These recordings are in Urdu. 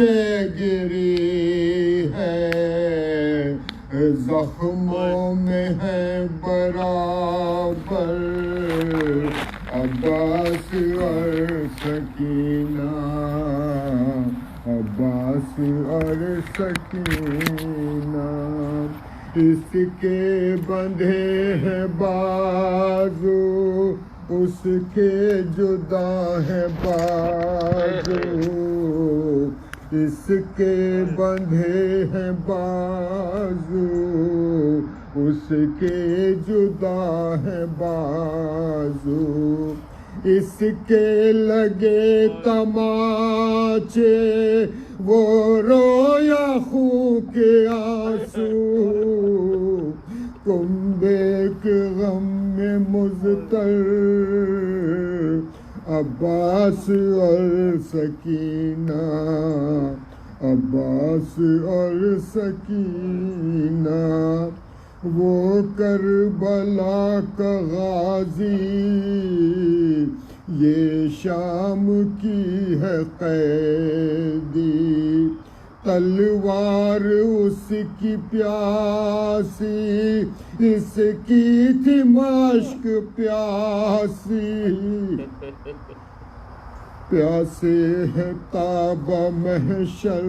سے گری ہے، زخموں میں ہے برابر عباس اور سکینہ، عباس اور سکینہ۔ اس کے بندھے ہیں بازو، اس کے جدا ہے بازو، اس کے بندھے ہیں بازو، اس کے جدا ہے بازو، اس کے لگے تماچے وہ رویا خون کے آنسو، کنبے کے غم میں مضطر عباس اور سکینہ، عباس اور سکینہ۔ وہ کربلا کا غازی یہ شام کی ہے قیدی، تلوار اس کی پیاسی، اس کی تھی مشک پیاسی، پیاسے ہے تابہ محشر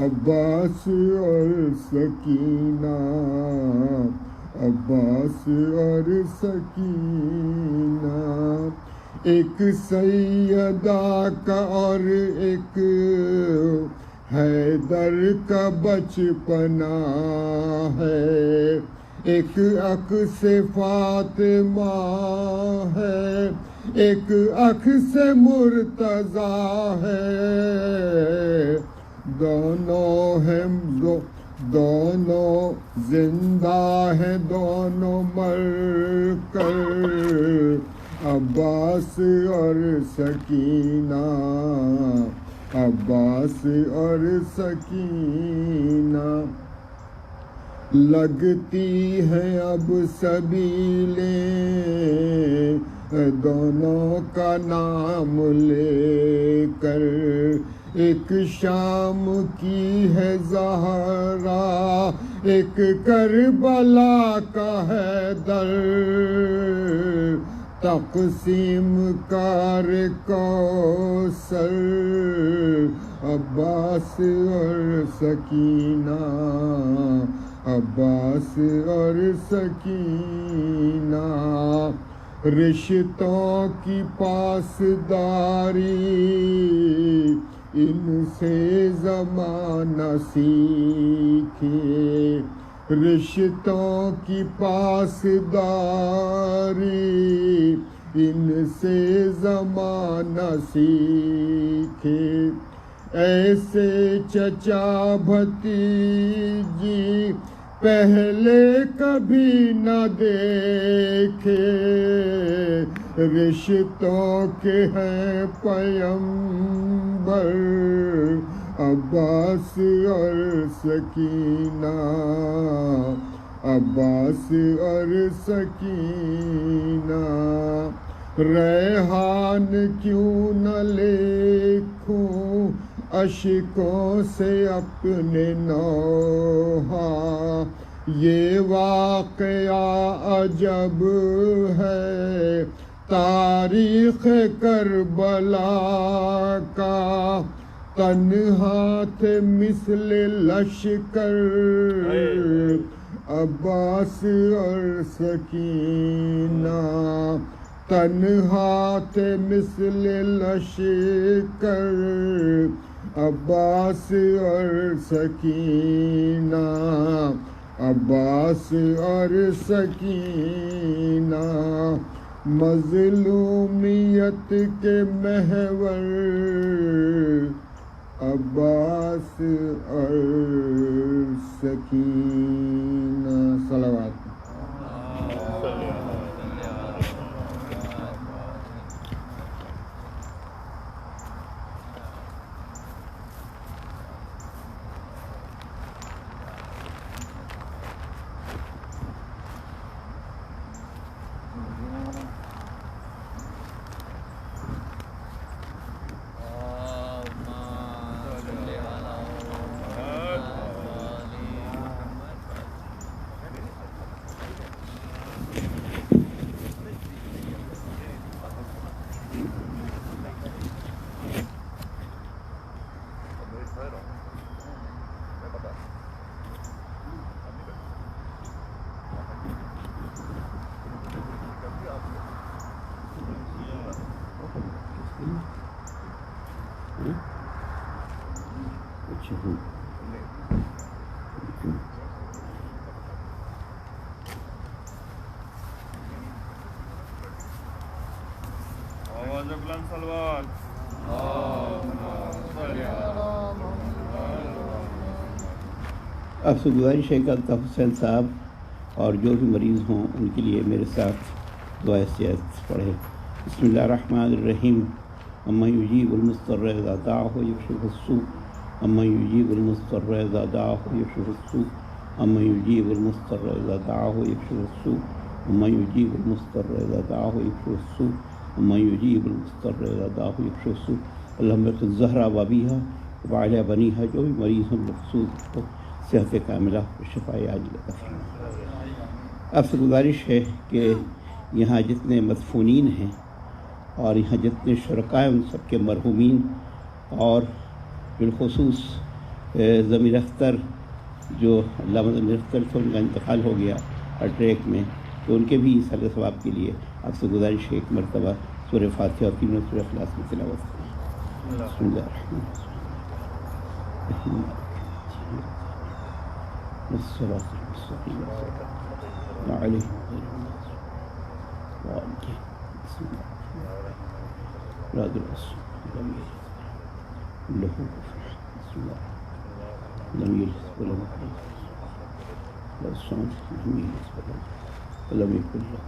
عباس اور سکینہ، عباس اور سکینہ۔ ایک سیدہ کا اور ایک حیدر کا بچپنا ہے، ایک عکس فاطمہ ہے، ایک عکس مرتضیٰ ہے، دونوں ہیں دونوں زندہ ہیں، دونوں مر کر عباس اور سکینہ، عباس اور سکینہ۔ لگتی ہیں اب سبیلیں دونوں کا نام لے کر، ایک شام کی ہے زہرا، ایک کربلا کا حیدر، تقسیم کار کوثر عباس اور سکینہ، عباس اور سکینہ۔ رشتوں کی پاسداری ان سے زمانہ سیکھے، رشتوں کی پاسداری ان سے زمانہ سیکھے، ایسے چچا بھتیجی پہلے کبھی نہ دیکھے، رشتوں کے ہیں پیمبر عباس اور سکینہ، عباس اور سکینہ۔ ریحان کیوں نہ لکھوں اشکوں سے اپنے نوحہ، یہ واقعہ عجب ہے تاریخ کربلا کا، تنہا تھے مثل لشکر عباس اور سکینہ، تنہا تھے مثل لشکر عباس اور سکینہ، عباس اور سکینہ۔ مظلومیت کے محور عباس اور سکینہ۔ صلوات۔ آپ سے گزارش ہے کہ الطاف حسین صاحب اور جو بھی مریض ہوں ان کے لیے میرے ساتھ دعا صحت پڑھے. بسم اللہ الرحمن الرحیم. امن یجیب المضطر اذا دعاه ویکشف السوء. امن یجیب المضطر اذا دعاه ویکشف السوء. امن یجیب المضطر اذا دعاه ویکشف السوء. امن یجیب المضطر اذا دعاه ویکشف السوء. امن یجیب المضطر اذا دعاه ویکشف السوء. اللہم اغفر الزہرا وابیہا وعلی بنیہا. جو بھی مریض ہوں مخصوص کو صحت کاملہ شفاء عاجلہ عطا. آپ سے گزارش ہے کہ یہاں جتنے مدفونین ہیں اور یہاں جتنے شرکاء ہیں ان سب کے مرحومین اور بالخصوص ضمیر اختر جو علامہ ضمیر اختر سے ان کا انتقال ہو گیا اٹریک میں، تو ان کے بھی سر ثواب کے لیے آپ سے گزارش ہے ایک مرتبہ سورہ فاتحہ اور تینوں سورہ اخلاص کی تلاوت کریں. بسم اللہ الرحمن الرحیم. الصراط المستقیم علیہم غیر المغضوب علیہم. بسم اللہ الرحمن الرحیم. لم يلد ولم يولد ولم يكن له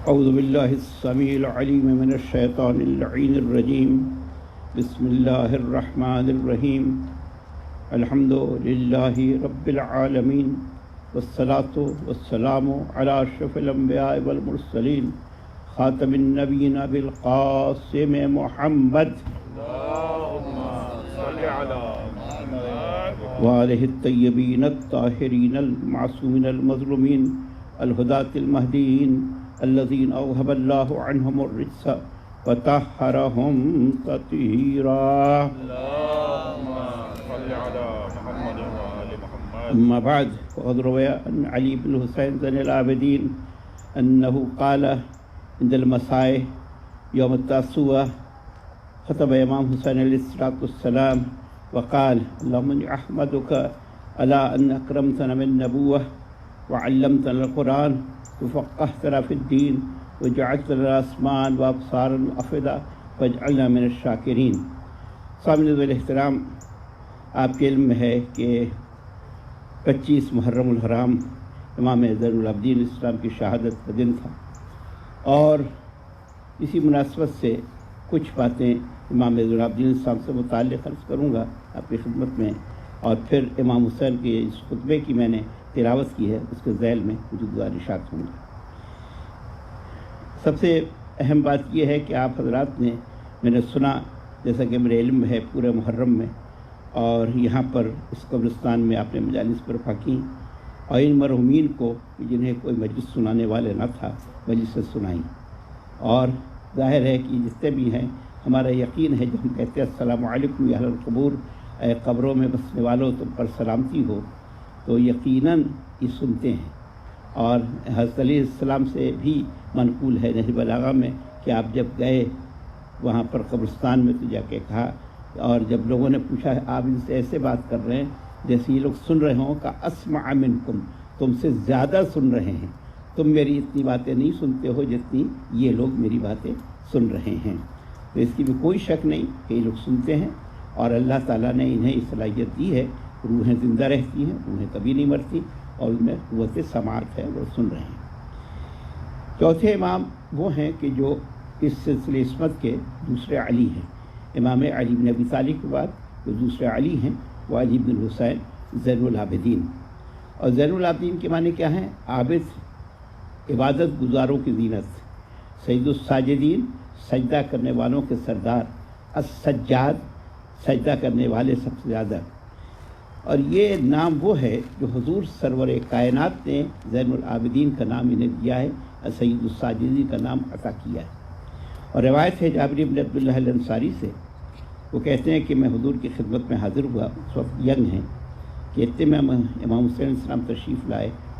اعوذ باللہ السمیع العلیم من الشیطان اللعین الرجیم. بسم اللہ الرحمن الرحیم. الحمد للہ رب العالمین والصلاة والسلام علی اشرف الانبیاء والمرسلین خاتم النبیین بالقاسم محمد وآلہ الطیبین الطاہرین المعصومین المظلومین الہداة المہدیین الذین اوہب اللہ عنہم الرجس وطہرہم تطہیرا. اما بعد فقد روى عن علي بن الحسين زين العابدين انه قال عند المساء يوم التاسوعاء خطب امام حسین علیہ الصلوۃ والسلام وقال اللهم اني احمدك على ان اكرمتنا بالنبوة وعلمتنا القرآن وفقهتنا في الدين وجعلتنا الاسمان وابصارا وافئدة واجعلنا من الشاکرین. سامعین الاحترام، آپ کے علم میں ہے کہ 25 محرم الحرام امام زین العابدین اسلام کی شہادت کا دن تھا، اور اسی مناسبت سے کچھ باتیں امام زین العابدین اسلام سے متعلق عرض کروں گا آپ کی خدمت میں، اور پھر امام حسین کے اس خطبے کی میں نے تلاوت کی ہے اس کے ذیل میں کچھ گزارشات ہوں گی. سب سے اہم بات یہ ہے کہ آپ حضرات نے، میں نے سنا جیسا کہ میرے علم ہے پورے محرم میں، اور یہاں پر اس قبرستان میں آپ نے مجالس برپا کی، اور ان مرحومین کو جنہیں کوئی مجلس سنانے والے نہ تھا مجلس سے سنائیں. اور ظاہر ہے کہ جتنے بھی ہیں ہمارا یقین ہے جب ہم کہتے ہیں السلام علیکم یا اہل القبور، اے قبروں میں بسنے والوں تم پر سلامتی ہو، تو یقیناً یہ سنتے ہیں. اور حضرت علیہ السلام سے بھی منقول ہے نہج بلاغہ میں کہ آپ جب گئے وہاں پر قبرستان میں تو جا کے کہا، اور جب لوگوں نے پوچھا آپ ان سے ایسے بات کر رہے ہیں جیسے یہ لوگ سن رہے ہوں کہ اسمع منکم، تم سے زیادہ سن رہے ہیں، تم میری اتنی باتیں نہیں سنتے ہو جتنی یہ لوگ میری باتیں سن رہے ہیں. تو اس کی بھی کوئی شک نہیں کہ یہ لوگ سنتے ہیں، اور اللہ تعالیٰ نے انہیں اس صلاحیت دی ہے. روحیں زندہ رہتی ہیں، روحیں کبھی نہیں مرتی، اور ان میں قوت سماعت ہے، وہ سن رہے ہیں. چوتھے امام وہ ہیں کہ جو اس سلسلے عصمت کے دوسرے علی ہیں. امام علی بن ابی طالب کے بعد جو دوسرے علی ہیں وہ علی بن الحسین زین العابدین. اور زین العابدین کے معنی کیا ہیں؟ عابد، عبادت گزاروں کی زینت، سید الساجدین، سجدہ کرنے والوں کے سردار، السجاد، سجدہ کرنے والے سب سے زیادہ. اور یہ نام وہ ہے جو حضور سرور کائنات نے زین العابدین کا نام انہیں دیا ہے، سید الساجدین کا نام عطا کیا ہے. اور روایت ہے جابر بن عبداللہ الانصاری سے، وہ کہتے ہیں کہ میں حضور کی خدمت میں حاضر ہوا، اس وقت ینگ ہیں، کہ اتنے میں امام حسین علیہ السلام تشریف لائے،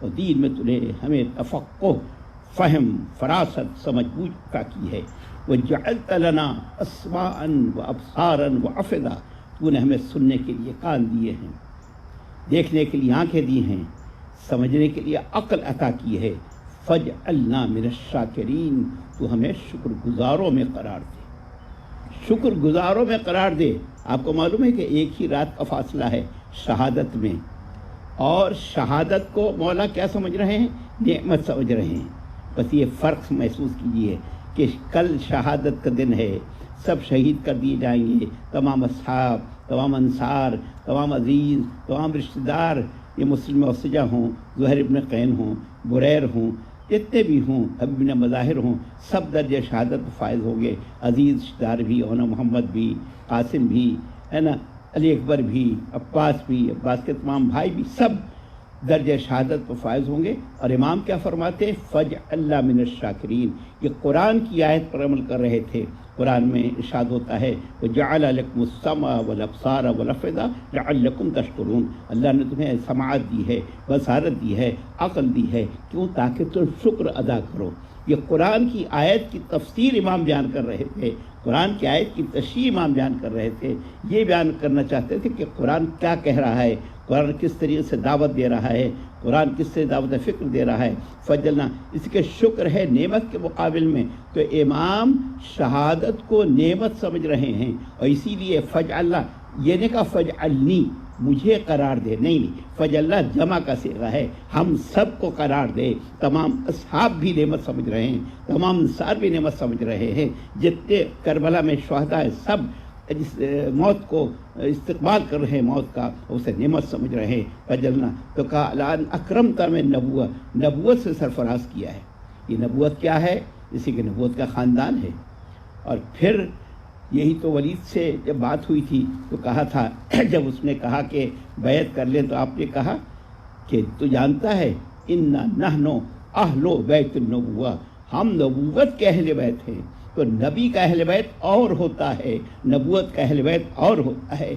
اور دین میں تنہیں ہمیں تفقہ، فہم، فراست، سمجھ بوجھ عطا کی ہے۔ وجعلت لنا اسماعا وابصارا وافئدہ، تو نے ہمیں سننے کے لیے کان دیے ہیں، دیکھنے کے لیے آنکھیں دی ہیں، سمجھنے کے لیے عقل عطا کی ہے۔ فجعلنا من الشاکرین، تو ہمیں شکر گزاروں میں قرار دے، شکر گزاروں میں قرار دے۔ آپ کو معلوم ہے کہ ایک ہی رات کا فاصلہ ہے شہادت میں، اور شہادت کو مولا کیا سمجھ رہے ہیں؟ نعمت سمجھ رہے ہیں۔ بس یہ فرق محسوس کیجئے کہ کل شہادت کا دن ہے، سب شہید کر دیے جائیں گے، تمام اصحاب، تمام انصار، تمام عزیز، تمام رشتہ دار، یہ مسلم اوسجہ ہوں، زہر ابن قین ہوں، بریر ہوں، جتنے بھی ہوں، حبیب بن مظاہر ہوں، سب درجہ شہادت فائز ہوں گے۔ عزیز رشتہ دار بھی، اونا محمد بھی، قاسم بھی، ہے نا، علی اکبر بھی، عباس بھی، عباس کے تمام بھائی بھی، سب درجہ شہادت پر فائز ہوں گے۔ اور امام کیا فرماتے ہیں؟ فجعلنا من الشاکرین، یہ قرآن کی آیت پر عمل کر رہے تھے۔ قرآن میں ارشاد ہوتا ہے وجعل لکم السمع والابصار والافئدہ لعلکم تشکرون، اللہ نے تمہیں سماعت دی ہے، بصارت دی ہے، عقل دی ہے، کیوں؟ تاکہ تم شکر ادا کرو۔ یہ قرآن کی آیت کی تفسیر امام بیان کر رہے تھے، قرآن کی آیت کی تشریح امام بیان کر رہے تھے۔ یہ بیان کرنا چاہتے تھے کہ قرآن کیا کہہ رہا ہے، قرآن کس طریقے سے دعوت دے رہا ہے، قرآن کس سے دعوت فکر دے رہا ہے۔ فجلنا، اس کے شکر ہے نعمت کے مقابل میں، تو امام شہادت کو نعمت سمجھ رہے ہیں، اور اسی لیے فجعلنا، یہ نہیں کہا فجعلنی مجھے قرار دے، نہیں، فجعلنا جمع کا صیغہ ہے، ہم سب کو قرار دے۔ تمام اصحاب بھی نعمت سمجھ رہے ہیں، تمام انصار بھی نعمت سمجھ رہے ہیں، جتنے کربلا میں شہداء ہیں سب جس موت کو استقبال کر رہے ہیں، موت کا اسے نعمت سمجھ رہے ہیں۔ فجلنا، تو کہا الان اکرمت میں نبوت سے سرفراز کیا ہے۔ یہ نبوت کیا ہے؟ اسی کے نبوت کا خاندان ہے۔ اور پھر یہی تو ولید سے جب بات ہوئی تھی تو کہا تھا، جب اس نے کہا کہ بیعت کر لیں، تو آپ نے کہا کہ تو جانتا ہے انا نحن اہل بیت النبوہ، ہم نبوت کے اہل بیت ہیں۔ تو نبی کا اہل بیت اور ہوتا ہے، نبوت کا اہل بیت اور ہوتا ہے۔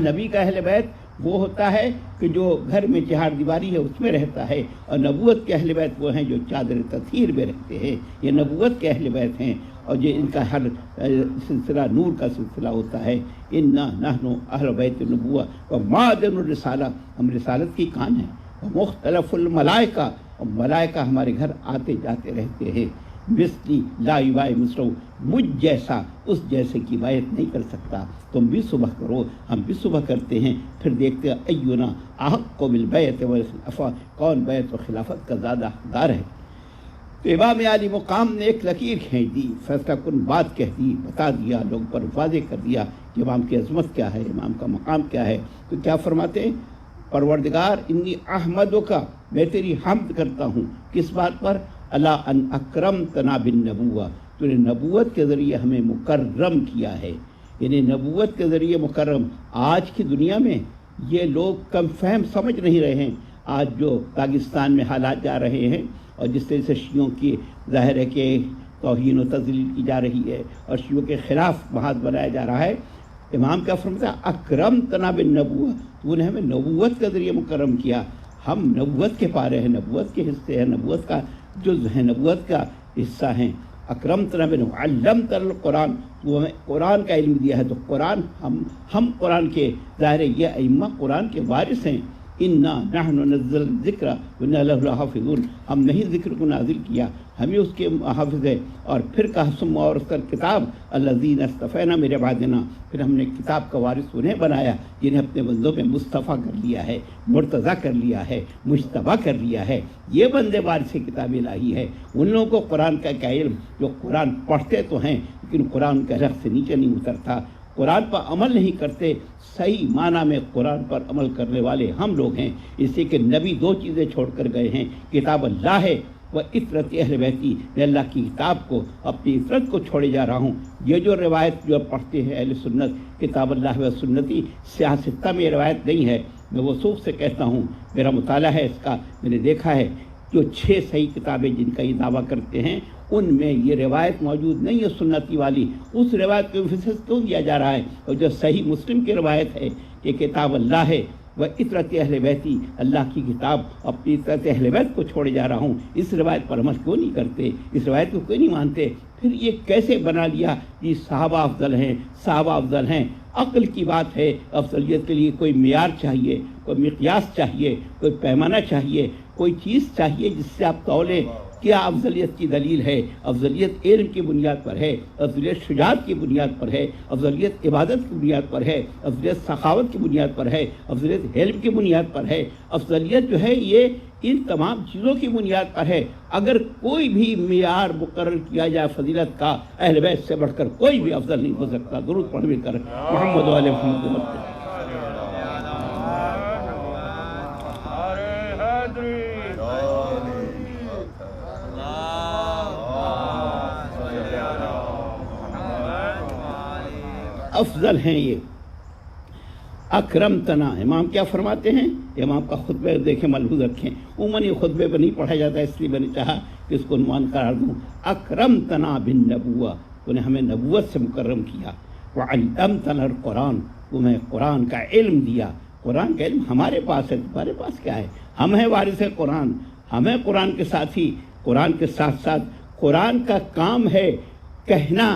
نبی کا اہل بیت وہ ہوتا ہے کہ جو گھر میں چہار دیواری ہے اس میں رہتا ہے، اور نبوت کے اہل بیت وہ ہیں جو چادر تطہیر میں رہتے ہیں، یہ نبوت کے اہل بیت ہیں، اور جو ان کا ہر سلسلہ نور کا سلسلہ ہوتا ہے۔ انا نحن اہل بیت النبوہ ومعدن الرسالہ، ہم رسالت کی کان ہیں، ومختلف الملائکہ، اور ملائکہ ہمارے گھر آتے جاتے رہتے ہیں۔ مثلی لا یبائی مثلہ، مجھ جیسا اس جیسے کی بیعت نہیں کر سکتا، تم بھی صبح کرو، ہم بھی صبح کرتے ہیں، پھر دیکھتے ہیں اینا احق بالبیعت والخلافہ، کون بیعت و خلافت کا زیادہ حقدار ہے۔ تو امام عالی مقام نے ایک لکیر کھینچ دی، فیصلہ کن بات کہہ دی، بتا دیا، لوگوں پر واضح کر دیا کہ امام کی عظمت کیا ہے، امام کا مقام کیا ہے۔ تو کیا فرماتے ہیں؟ پروردگار انی احمدو کا، میں تیری حمد کرتا ہوں، کس بات پر؟ اللہ ان اکرمتنا بالنبوہ، تو نے نبوت کے ذریعے ہمیں مکرم کیا ہے، یعنی نبوت کے ذریعے مکرم۔ آج کی دنیا میں یہ لوگ کم فہم سمجھ نہیں رہے ہیں۔ آج جو پاکستان میں حالات جا رہے ہیں، اور جس طرح سے شیعوں کی ظاہر ہے کہ توہین و تذلیل کی جا رہی ہے، اور شیعوں کے خلاف محاذ بنایا جا رہا ہے، امام کیا فرماتا ہے؟ اکرمتنا بالنبوہ، تو نے ہمیں نبوت کے ذریعے مکرم کیا۔ ہم نبوت کے پارے ہیں، نبوت کے حصے ہیں، نبوت کا جز ہے، نبوت کا حصہ ہیں۔ اکرمتنا بالنبوہ علمتنا القرآن، تو ہمیں قرآن کا علم دیا ہے، تو قرآن ہم قرآن کے ظاہر ہے، یہ ائمہ قرآن کے وارث ہیں۔ انا نحن نزل الذکر وانا لہ لحافظون، ہم نہیں ذکر کو نازل کیا، ہم ہی اس کے حافظ ہیں۔ اور پھر کہا ثم اور اس کا کتاب الذین اصطفینا من عبادنا، پھر ہم نے کتاب کا وارث انہیں بنایا جنہیں اپنے بندوں میں مصطفیٰ کر لیا ہے، مرتضیٰ کر لیا ہے، مجتبیٰ کر لیا ہے۔ یہ بندے وارث کتاب الہی ہے۔ ان لوگوں کو قرآن کا کیا علم، جو قرآن پڑھتے تو ہیں لیکن قرآن کا رخ سے نیچے نہیں اترتا، قرآن پر عمل نہیں کرتے۔ صحیح معنی میں قرآن پر عمل کرنے والے ہم لوگ ہیں، اس لیے کہ نبی دو چیزیں چھوڑ کر گئے ہیں، کتاب اللہ ہے وہ عطرت اہل بیتی، میں اللہ کی کتاب کو، اپنی عطرت کو چھوڑے جا رہا ہوں۔ یہ جو روایت جو پڑھتے ہیں اہل سنت، کتاب اللہ و سنتی، سیاستہ میں روایت نہیں ہے، میں وثوق سے کہتا ہوں، میرا مطالعہ ہے اس کا، میں نے دیکھا ہے جو 6 صحیح کتابیں جن کا یہ دعویٰ کرتے ہیں ان میں یہ روایت موجود نہیں ہے سنتی والی۔ اس روایت کو امفسس کیوں دیا جا رہا ہے؟ اور جو صحیح مسلم کی روایت ہے کہ کتاب اللہ ہے وہ اطرت اہل بیتی، اللہ کی کتاب اپنی اطرت اہل بیت کو چھوڑے جا رہا ہوں، اس روایت پر عمل کیوں نہیں کرتے، اس روایت کو کیوں نہیں مانتے؟ پھر یہ کیسے بنا لیا کہ صحابہ افضل ہیں، صحابہ افضل ہیں؟ عقل کی بات ہے، افضلیت کے لیے کوئی معیار چاہیے، کوئی مقیاس چاہیے، کوئی پیمانہ چاہیے، کوئی چیز چاہیے جس سے آپ تولیں کیا افضلیت کی دلیل ہے۔ افضلیت علم کی بنیاد پر ہے، افضلیت شجاعت کی بنیاد پر ہے، افضلیت عبادت کی بنیاد پر ہے، افضلیت سخاوت کی بنیاد پر ہے، افضلیت علم کی بنیاد پر ہے۔ افضلیت جو ہے یہ ان تمام چیزوں کی بنیاد پر ہے۔ اگر کوئی بھی معیار مقرر کیا جائے فضیلت کا، اہل بیت سے بڑھ کر کوئی بھی افضل نہیں ہو سکتا۔ درود پڑھ مل کر محمد علیہ محمد۔ افضل ہیں یہ، اکرمتنا۔ امام کیا فرماتے ہیں؟ امام کا خطبہ دیکھیں، ملحوظ رکھیں، عموماً یہ خطبے پہ نہیں پڑھا جاتا، اس لیے میں نے چاہا کہ اس کو عنوان قرار دوں۔ اکرمتنا بالنبوہ، تو نے ہمیں نبوت سے مکرم کیا۔ وعلمتنا القرآن، تمہیں قرآن کا علم دیا۔ قرآن کا علم ہمارے پاس ہے، تمہارے پاس کیا ہے؟ ہم ہیں وارث قرآن، ہمیں قرآن کے ساتھی، قرآن کے ساتھ ساتھ قرآن کا کام ہے کہنا،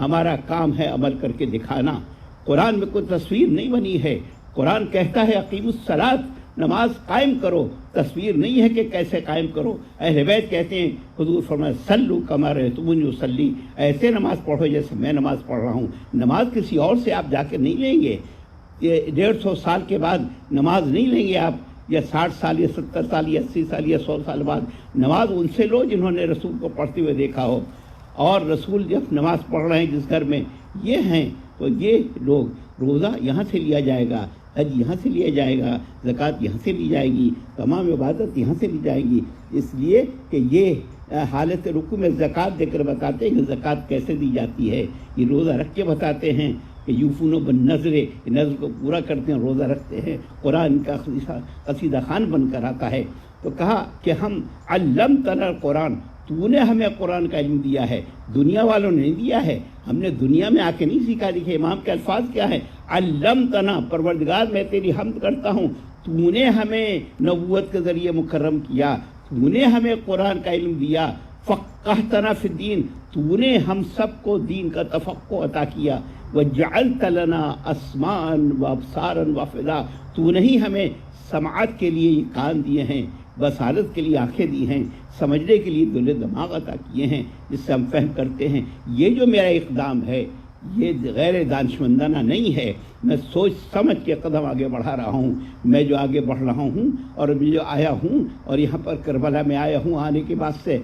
ہمارا کام ہے عمل کر کے دکھانا۔ قرآن میں کوئی تصویر نہیں بنی ہے، قرآن کہتا ہے اقیم الصلاۃ، نماز قائم کرو، تصویر نہیں ہے کہ کیسے قائم کرو۔ اہل بیت کہتے ہیں، حضور فرمایا صلو کما رأیتمونی اصلی، ایسے نماز پڑھو جیسے میں نماز پڑھ رہا ہوں۔ نماز کسی اور سے آپ جا کے نہیں لیں گے، یہ 150 سال کے بعد نماز نہیں لیں گے آپ، یا 60 سال یا 70 سال یا 80 سال یا 100 سال بعد نماز ان سے لو جنہوں نے رسول کو پڑھتے ہوئے دیکھا ہو۔ اور رسول جب نماز پڑھ رہے ہیں جس گھر میں یہ ہیں، تو یہ لوگ روزہ یہاں سے لیا جائے گا، حج یہاں سے لیا جائے گا، زکوٰۃ یہاں سے لی جائے گی، تمام عبادت یہاں سے لی جائے گی، اس لیے کہ یہ حالت رکوع میں زکوٰۃ دے کر بتاتے ہیں کہ زکوٰۃ کیسے دی جاتی ہے۔ یہ روزہ رکھ کے بتاتے ہیں کہ یوفون بالنذر، نذر کو پورا کرتے ہیں، روزہ رکھتے ہیں۔ قرآن کا قصیدہ خوان بن کر آتا ہے۔ تو کہا کہ ہم علمتنا القرآن، تو نے ہمیں قرآن کا علم دیا ہے، دنیا والوں نے نہیں دیا ہے، ہم نے دنیا میں آ کے نہیں سیکھا۔ دیکھے امام کے الفاظ کیا ہے، علمتنا، پروردگار میں تیری حمد کرتا ہوں، تو نے ہمیں نبوت کے ذریعے مکرم کیا، تو نے ہمیں قرآن کا علم دیا، فقہتنا فی الدین، تو نے ہم سب کو دین کا تفقہ عطا کیا، وجعلت لنا اسماعا وابصارا وافئدہ، تو نے ہی ہمیں سماعت کے لیے یہ کان دیے ہیں، بصارت کے لیے آنکھیں دی ہیں، سمجھنے کے لیے دل دماغ عطا کیے ہیں جس سے ہم فہم کرتے ہیں۔ یہ جو میرا اقدام ہے یہ غیر دانشمندانہ نہیں ہے، میں سوچ سمجھ کے قدم آگے بڑھا رہا ہوں۔ میں جو آگے بڑھ رہا ہوں اور میں جو آیا ہوں اور یہاں پر کربلا میں آیا ہوں، آنے کے بعد سے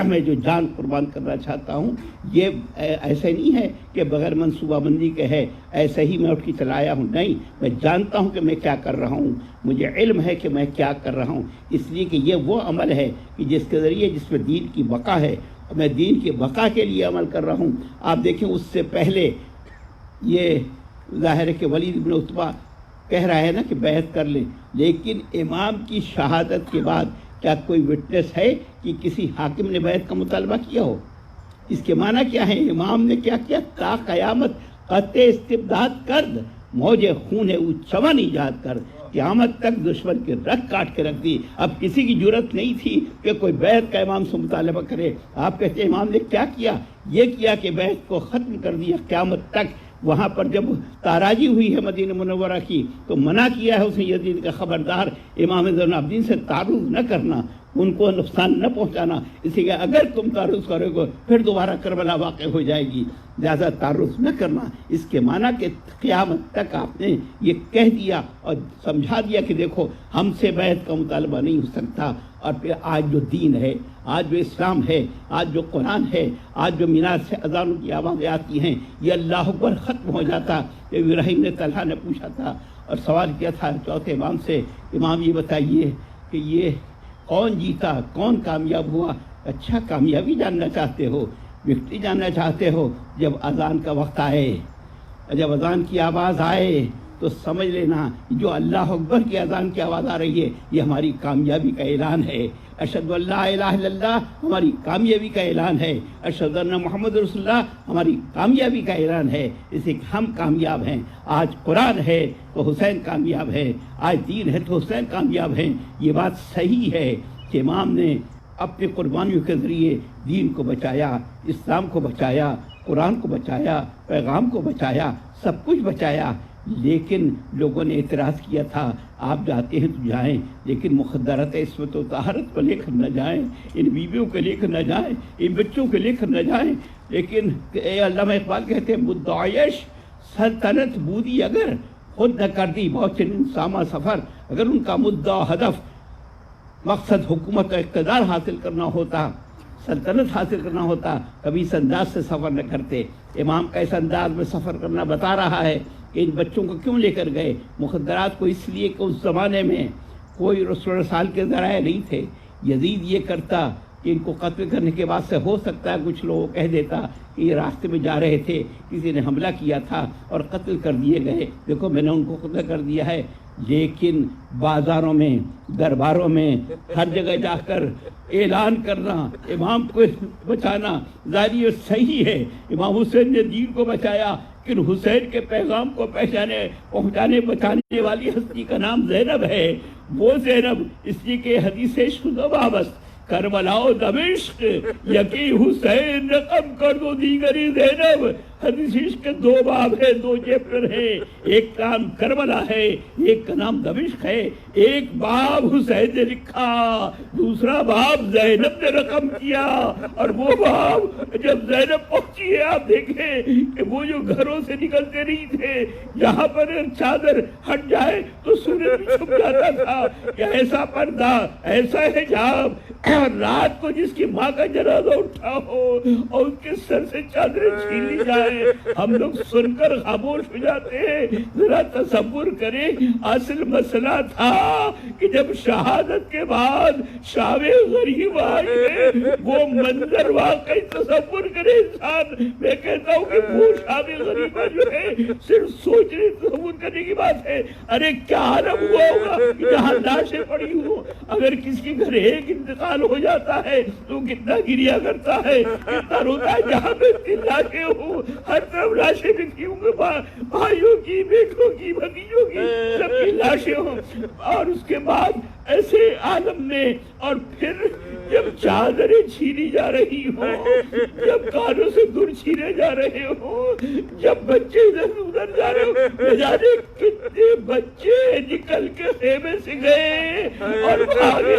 میں جو جان قربان کرنا چاہتا ہوں، یہ ایسے نہیں ہے کہ بغیر منصوبہ بندی کے ہے، ایسے ہی میں اٹھ کے چلا آیا ہوں، نہیں، میں جانتا ہوں کہ میں کیا کر رہا ہوں، مجھے علم ہے کہ میں کیا کر رہا ہوں، اس لیے کہ یہ وہ عمل ہے کہ جس کے ذریعے جس میں دین کی بقا ہے، میں دین کی بقا کے لیے عمل کر رہا ہوں۔ آپ دیکھیں اس سے پہلے یہ ظاہر ہے کہ ولید بن عتبہ کہہ رہا ہے نا کہ بیعت کر لیں، لیکن امام کی شہادت کے بعد کیا کوئی وٹنس ہے کہ کسی حاکم نے بیعت کا مطالبہ کیا ہو؟ اس کے معنی کیا ہے؟ امام نے کیا کیا؟ تا قیامت قطع استبداد کرد، موج خون چمن ایجاد کر، قیامت تک دشمن کی رگ کاٹ کے رکھ دی۔ اب کسی کی جرت نہیں تھی کہ کوئی بیعت کا امام سے مطالبہ کرے۔ آپ کہتے ہیں امام نے کیا کیا؟ یہ کیا کہ بیعت کو ختم کر دیا قیامت تک۔ وہاں پر جب تاراجی ہوئی ہے مدینہ منورہ کی تو منع کیا ہے اسے یزید کا، خبردار امام زین العابدین سے تعارض نہ کرنا، ان کو نقصان نہ پہنچانا، اسی لیے اگر تم تعارض کرو گے پھر دوبارہ کربلا واقع ہو جائے گی، لہذا تعارض نہ کرنا۔ اس کے معنی کہ قیامت تک آپ نے یہ کہہ دیا اور سمجھا دیا کہ دیکھو ہم سے بیعت کا مطالبہ نہیں ہو سکتا۔ اور پھر آج جو دین ہے، آج جو اسلام ہے، آج جو قرآن ہے، آج جو مینار سے اذانوں کی آوازیں آتی ہیں، یہ اللہ اکبر ختم ہو جاتا۔ ابراہیم نے طلحہ نے پوچھا تھا اور سوال کیا تھا چوتھے امام سے، امام یہ بتائیے کہ یہ کون جیتا، کون کامیاب ہوا؟ اچھا کامیابی جاننا چاہتے ہو، وکٹری جاننا چاہتے ہو؟ جب اذان کا وقت آئے، جب اذان کی آواز آئے تو سمجھ لینا جو اللہ اکبر کی اذان کی آواز آ رہی ہے یہ ہماری کامیابی کا اعلان ہے۔ اشہد ان لا الہ الا اللہ ہماری کامیابی کا اعلان ہے، اشہد ان محمد رسول اللہ ہماری کامیابی کا اعلان ہے، اس لیے ہم کامیاب ہیں۔ آج قرآن ہے تو حسین کامیاب ہے، آج دین ہے تو حسین کامیاب ہیں۔ یہ بات صحیح ہے کہ امام نے اپنی قربانیوں کے ذریعے دین کو بچایا، اسلام کو بچایا، قرآن کو بچایا، پیغام کو بچایا، سب کچھ بچایا، لیکن لوگوں نے اعتراض کیا تھا آپ جاتے ہیں تو جائیں لیکن مخدرات عصمت و طہارت کو لے کر نہ جائیں، ان بیویوں کو لے کر نہ جائیں، ان بچوں کو لے کر نہ جائیں۔ لیکن علامہ اقبال کہتے ہیں مدعیش سلطنت بودی اگر خود نہ کر دی بہت سامہ سفر، اگر ان کا مدعا ہدف مقصد حکومت و اقتدار حاصل کرنا ہوتا، سلطنت حاصل کرنا ہوتا، کبھی اس انداز سے سفر نہ کرتے۔ امام کا اس انداز میں سفر کرنا بتا رہا ہے کہ ان بچوں کو کیوں لے کر گئے مخدرات کو، اس لیے کہ اس زمانے میں کوئی رسول رسال کے ذرائع نہیں تھے۔ یزید یہ کرتا کہ ان کو قتل کرنے کے بعد سے ہو سکتا ہے کچھ لوگوں کہہ دیتا کہ یہ راستے میں جا رہے تھے، کسی نے حملہ کیا تھا اور قتل کر دیے گئے، دیکھو میں نے ان کو قتل کر دیا ہے۔ لیکن بازاروں میں، درباروں میں، ہر جگہ جا کر اعلان کرنا، امام کو بچانا ظاہر صحیح ہے۔ امام حسین نے دین کو بچایا، لیکن حسین کے پیغام کو پہنچانے بچانے والی ہستی کا نام زینب ہے۔ وہ زینب اس لیے کہ حدیث شدہ وابست کربلا و دمشق یکی حسین رقم کر دو دیگری زینب۔ حدیث عشق کے دو باب ہیں، دو چیپٹر ہیں، ایک کا نام کربلا ہے، ایک کا نام دمشق ہے۔ ایک باب حسین نے لکھا، دوسرا باب زینب نے رقم کیا، اور وہ باب جب زینب پہنچی ہے آپ دیکھیں کہ وہ جو گھروں سے نکلتے نہیں تھے، جہاں پر چادر ہٹ جائے تو سورج بھی چھپ جاتا تھا، کہ ایسا پردہ، ایسا حجاب، رات کو جس کی ماں کا جنازہ اٹھا ہو اور اس کے سر سے چادریں چھین لی جائے، ہم لوگ سن کر خاموش ہو جاتے ہیں۔ ذرا تصور کریں، اصل مسئلہ تھا کہ جب شہادت کے بعد شام غریب آئے، وہ منظر واقعی تصور کرے انسان۔ میں کہتا ہوں کہ وہ شام غریبہ جو ہے صرف سوچنے تصور کرنے کی بات ہے۔ ارے کیا عالم ہوا ہوگا جہاں لاشیں پڑی ہوں، اگر کسی کے گھر ایک انتقال ہو جاتا ہے تو کتنا گریا کرتا ہے، کتنا روتا ہے۔ جہاں پہ تین لاشیں ہوں، ہر طرف لاشیں بکھی ہوں گے، بھائیوں کی، بیٹوں کی، بھتیجوں کی، سب کی لاشیں ہوں۔ اور اس کے بعد ایسے عالم میں، اور پھر جب چادریں چھینی جا رہی ہوں، جب کانوں سے دور چھینے جا رہے ہوں، جب بچے ادھر ادھر جا رہے ہوں، نہ جانے کتنے بچے نکل کے خیمے سے گئے اور بھاگے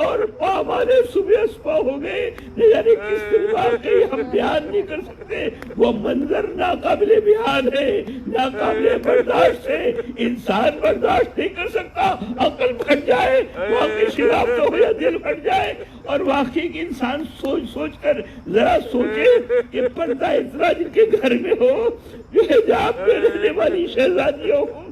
اور پامالے صبح صبح ہو گئے، نہ جانے کس دن واقعی ہم بیان نہیں کر سکتے۔ وہ منظر ناقابل بیان ہے، ناقابل برداشت ہے، انسان برداشت نہیں کر سکتا۔ عقل پھٹ جائے، واقعی شراب تو ہو یا دل پھٹ جائے، اور واقعی کہ انسان سوچ سوچ کر ذرا سوچے کہ پردہ اتنا جن کے گھر میں ہو، جو حجاب میں رہنے والی شہزادیوں ہوں،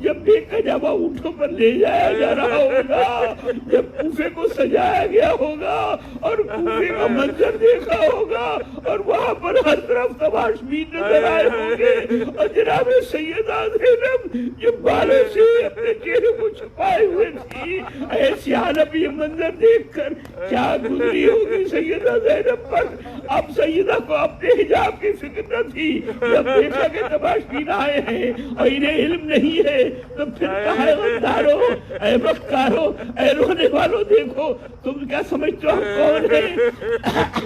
جب بے کجابہ اونٹوں پر لے جایا جا رہا ہوگا، جب کوفے کو سجایا گیا ہوگا اور کوفے کا منظر دیکھا ہوگا، اور وہاں پر ہر طرف تماشبین نظر آئے ہوں گے، اور جناب سیدہ زینب جو بالوں سے اپنے چہرے کو چھپائے ہوئے تھی، ایسی حالت یہ منظر دیکھ کر کیا گزری ہوگی سیدہ زینب پر۔ اب سیدہ کو اپنے حجاب کی فکر نہ تھی، جب دیکھا کہ تماشبین آئے ہیں اور انہیں علم نہیں ہے، تو پھر کہا ہے غدارو، اے مکارو، اے رونے والو، دیکھو تم کیا سمجھتے ہو ہم کون ہیں؟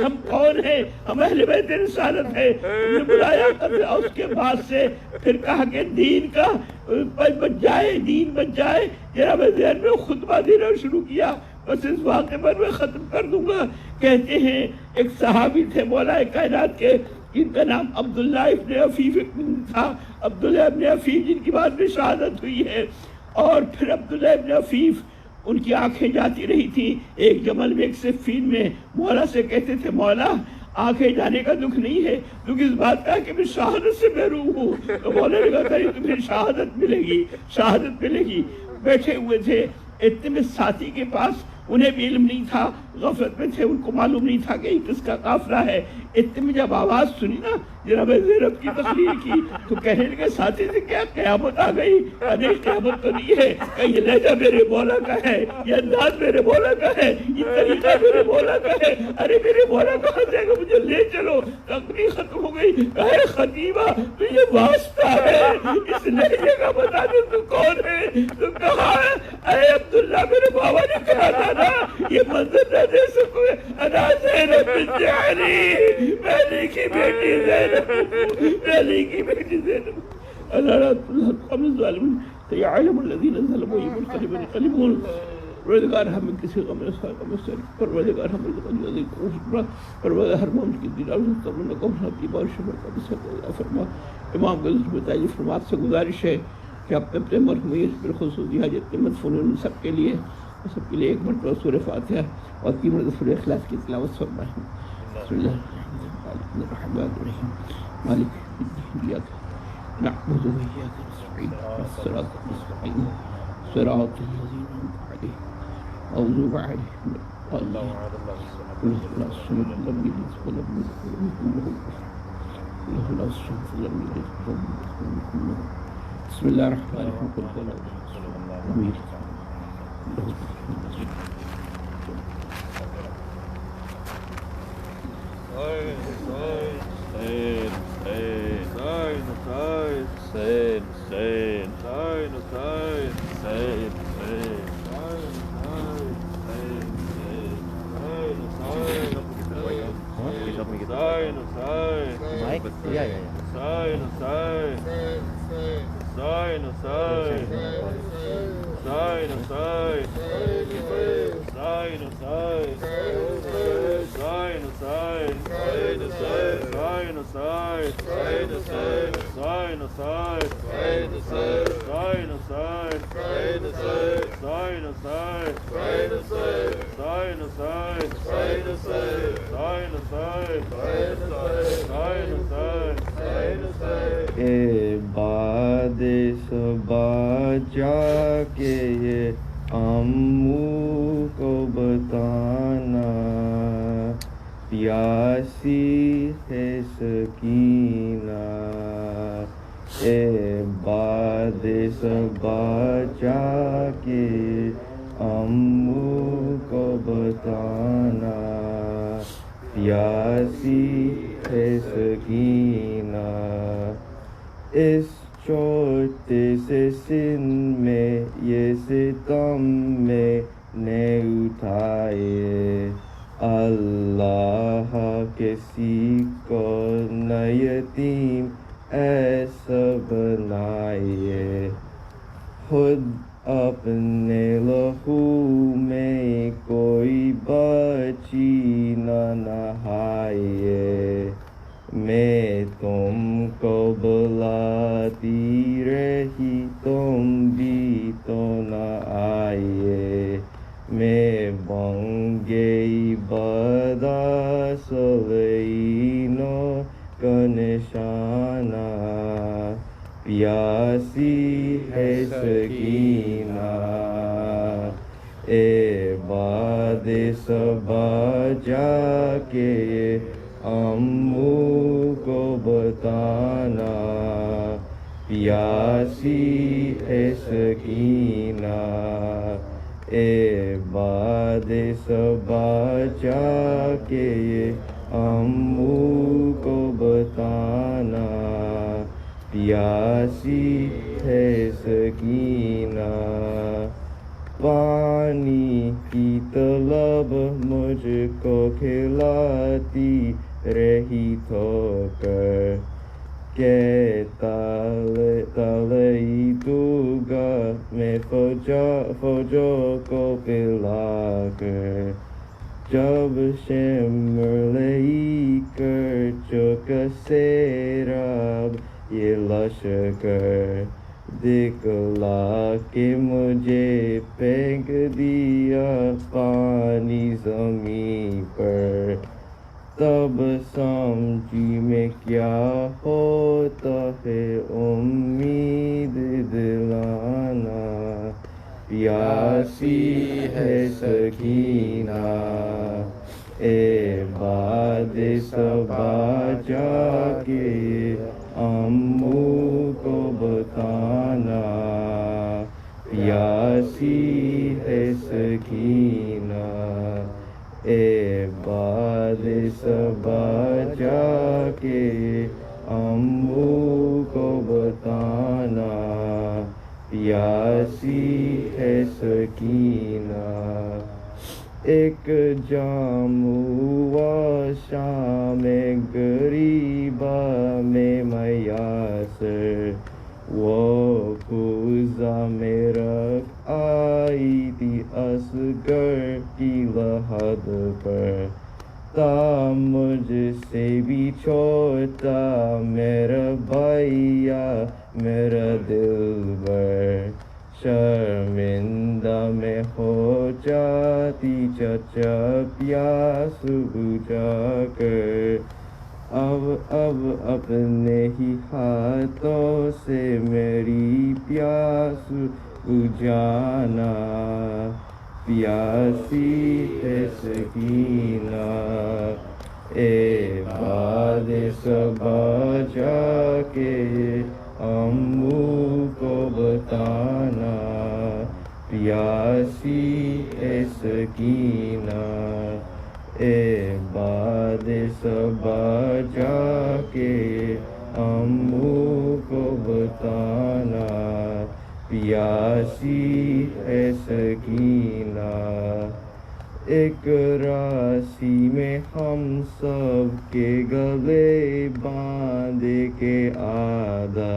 ہم کون ہیں؟ ہم اہل بیت رسالت ہے۔ تم نے بلایا اور اس کے بعد سے پھر کہا کہ دین کا بچ جائے، دین بچ جائے۔ جناب ذہن میں خطبہ دینا شروع کیا، بس اس واقعے پر میں ختم کر دوں گا۔ کہتے ہیں ایک صحابی تھے مولا کائنات کے، جن کا نام عبداللہ ابن عفیف تھا، عبداللہ ابن عفیف جن کی بعد میں شہادت ہوئی ہے۔ اور پھر عبداللہ ابن عفیف، ان کی آنکھیں جاتی رہی تھی ایک جمل میں، ایک صفین میں۔ مولا سے کہتے تھے مولا آنکھیں جانے کا دکھ نہیں ہے، دکھ اس بات کا کہ میں شہادت سے محروم ہوں۔ تو مولا نے کہا کہ تمہیں شہادت ملے گی، شہادت ملے گی۔ بیٹھے ہوئے تھے، اتنے میں ساتھی کے پاس انہیں بھی علم نہیں تھا، غفلت میں تھے، ان کو معلوم نہیں تھا کہ یہ کس کا قافلہ ہے۔ اتنے میں جب آواز سنی نا جناب زینب کی تقریر کی تو کہنے لگے ساتھی سے کیا قیامت آ گئی؟ ارے قیامت تو نہیں ہے، کہ یہ لہجہ میرے مولا کا ہے، یہ انداز میرے مولا کا ہے، یہ طریقہ میرے مولا کا ہے، ارے میرے مولا کہاں جائے گا، مجھے لے چلو۔ تقریر ختم ہو گئی، اے خطیبہ تو یہ واسطہ ہے، اس لہجے کا بتا دو تو کون ہے، تو کہا اے عبداللہ میرے بابا نے کہا تھا نا یہ منظر نہ دے سکو، انا زینب بنت علی، علی کی بیٹی زینب، علی کی بیٹی زینب، الا لا تقم الظالمین سيعلم الذين ظلموا منقلب ينقلبون۔ پروردگار ہمیں کسی غم سے پروردگار ہمیں پروردگار ہم کی دلال تمنا کو اپنی بارش برکت سے عطا فرما۔ امام کو بتائی فرمات سے گزارش ہے کہ اپنے اپنے مرحومین بالخصوص حاجت مدفونین سب کے لیے ایک مرتبہ سورہ فاتحہ اور 3 مرتبہ سورہ اخلاص کی تلاوت فرمائیں۔ بسم اللہ الرحمن الرحیم مالک الدین ایاک نعبد وإياك نستعين الصراط المستقيم صراط الذين أنعمت عليهم غير عليهم ولا الضالين الصمد لم يلد ولم يولد ولم يكن له كفوا أحد الصمد لم يلد ولم يكن له بسم الله الرحمن الرحيم قل هو الله لم يلد له بعد صبح جا کے یہ امو کو بتانا، پیاسی ہے سکینہ، اے بعد صبح جا کے امو کو بتانا، پیاسی ہے سکینہ، اس چھوٹے سے سن میں یہ ستم میں نے اٹھائے، اللہ کسی کو نہ یتیم ایسا بنائے، خود اپنے لہو میں کوئی بچی نہ نہائے، میں تم کو بلاتی رہی تم بھی تو نہ آئے، میں بن گئی بدا سلینوں کا نشانہ، پیاسی ہے سکینہ، اے بعد صبح جا کے امو کو بتانا، پیاسی ہے سکینہ، اے بعد صبح جا کے امو کو بتانا، پیاسی ہے سکینہ، پانی کی طلب مجھ کو کھلاتی رہی ٹھوکر، کہ تلئی دوں گا میں فوجوں کو پلا کر، جب شمر لے کر چکا سیراب یہ لشکر، دکھلا کے مجھے پھینک دیا پانی زمین پر، تب سمجھی میں کیا ہوتا ہے امید دلانا، پیاس پیاسی ہے سکینہ اے باد صبا جا کے امو کو بتانا پیاسی ہے سکینہ اے باد صبا جا کے امو کو بتانا پیاسی ہے سکینہ ایک جام ہوا شام غریبا میں میسر وہ کوزہ میں رکھ آئی تھی اصغر کی لحد پر تا مجھ سے بھی چھوٹا میرا بھائیا میرا دلبر شرمندہ میں ہو جاتی چچا پیاس بجھا کر اب اپنے ہی ہاتھوں سے میری پیاس بجھانا پیاسی ہے سکینہ اے باد صبا جا کے امو کو بتانا پیاسی ہے سکینہ اے باد صبا جا کے امو کو بتانا پیاسی ہے سکینہ ایک راسی میں ہم سب کے گلے باندھ کے آدھا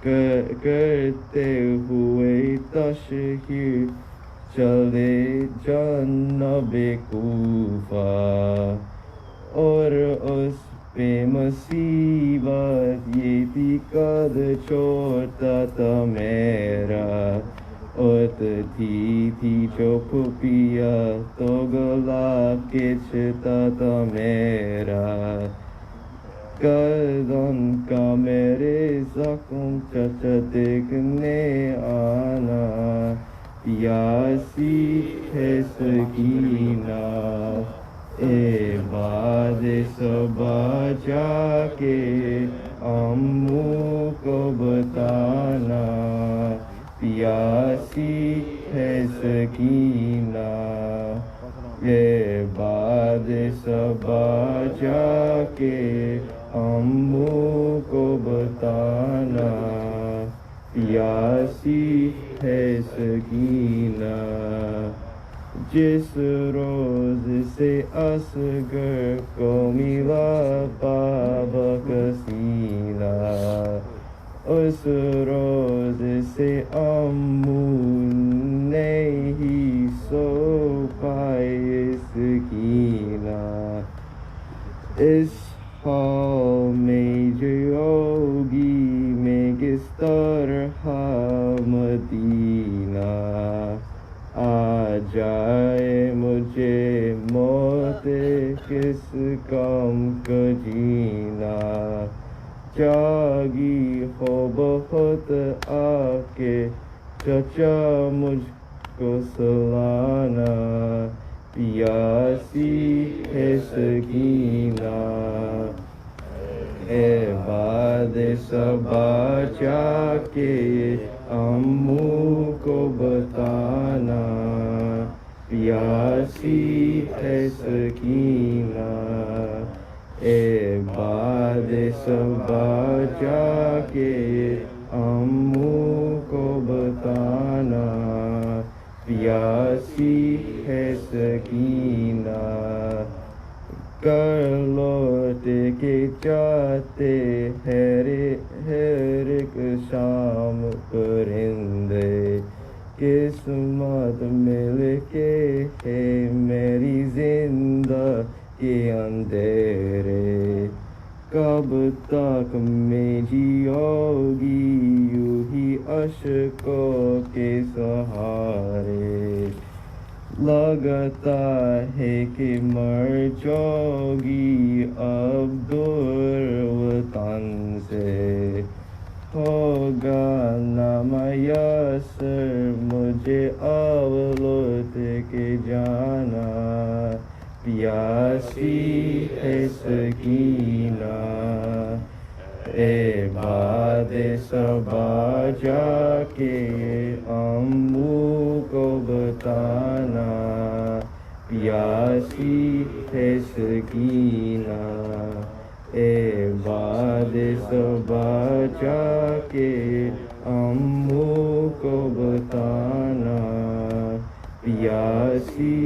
کرتے ہوئے تشہیر چلے جنب کوفہ اور اس پہ مصیبت یہ تھی قد چھوٹا تھا میرا اوت تھی جو پھپیا تو گلا کھینچتا تھا میرا قدم کا میرے زخم چچا دیکھنے آنا پیاسی ہے سکینہ اے باد صبا جا کے امو کو بتانا پیاسی ہے سکینہ اے باد صبا جا کے امو کو بتانا پیاسی ہے سکینہ جس روز سے اصغر کو ملا بابا کا سینہ اس روز سے امو نے ہی سو پائے سکینہ اس حال میں جیوگی میں کس طرح مدینہ آ جائے مجھے موت کس کام کا جینا جاگی ہو بہت آ کے چچا مجھ کو سلانا پیاسی ہے سکینہ اے باد صبا جا کے امو کو بتانا پیاسی ہے سکینہ اے باد صبا جا کے امو کو بتانا پیاسی ہے سکینہ کر لوٹ کے جاتے ہر ایک شام پرندے قسمت مل کے ہے میری زندہ کے اندھیرے کب تک میں جیو گی یوں ہی اشکوں کے سہارے لگتا ہے کہ مر جاؤ گی اب دور وطن سے ہوگا نہ میسر مجھے اب لوٹ کے جانا، پیاسی ہے سکینہ، اے باد صبا جا کے امو کو بتانا، پیاسی ہے سکینہ، اے باد صبا جا کے امو کو بتانا، پیاسی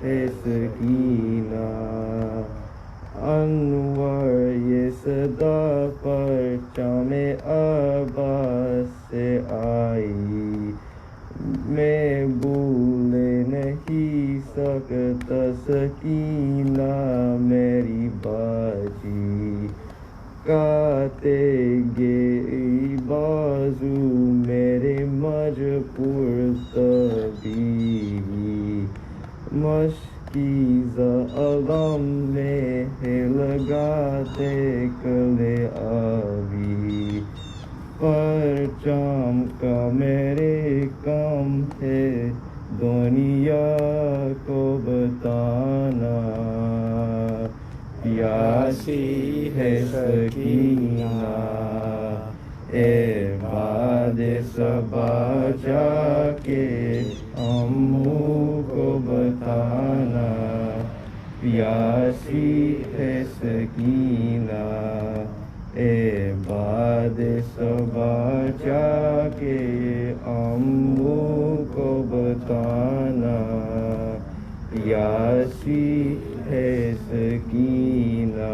ہے سکینہ۔ انور یہ صدا پرچام عباس سے آئی، میں بھول نہیں سکتا سکینہ میری باجی، کاٹے گے بازو میرے مجبور طبیبی، مشکیزہ علم میں ہے لگاتے کلے آبی، پرچام کا میرے کام ہے دنیا کو بتانا، پیاسی ہے سکینہ، اے باد صبا جا کے امو کو بتانا، پیاسی ہے سکینہ، اے باد صبا جا کے امو کو بتانا، پیاسی ہے سکینہ۔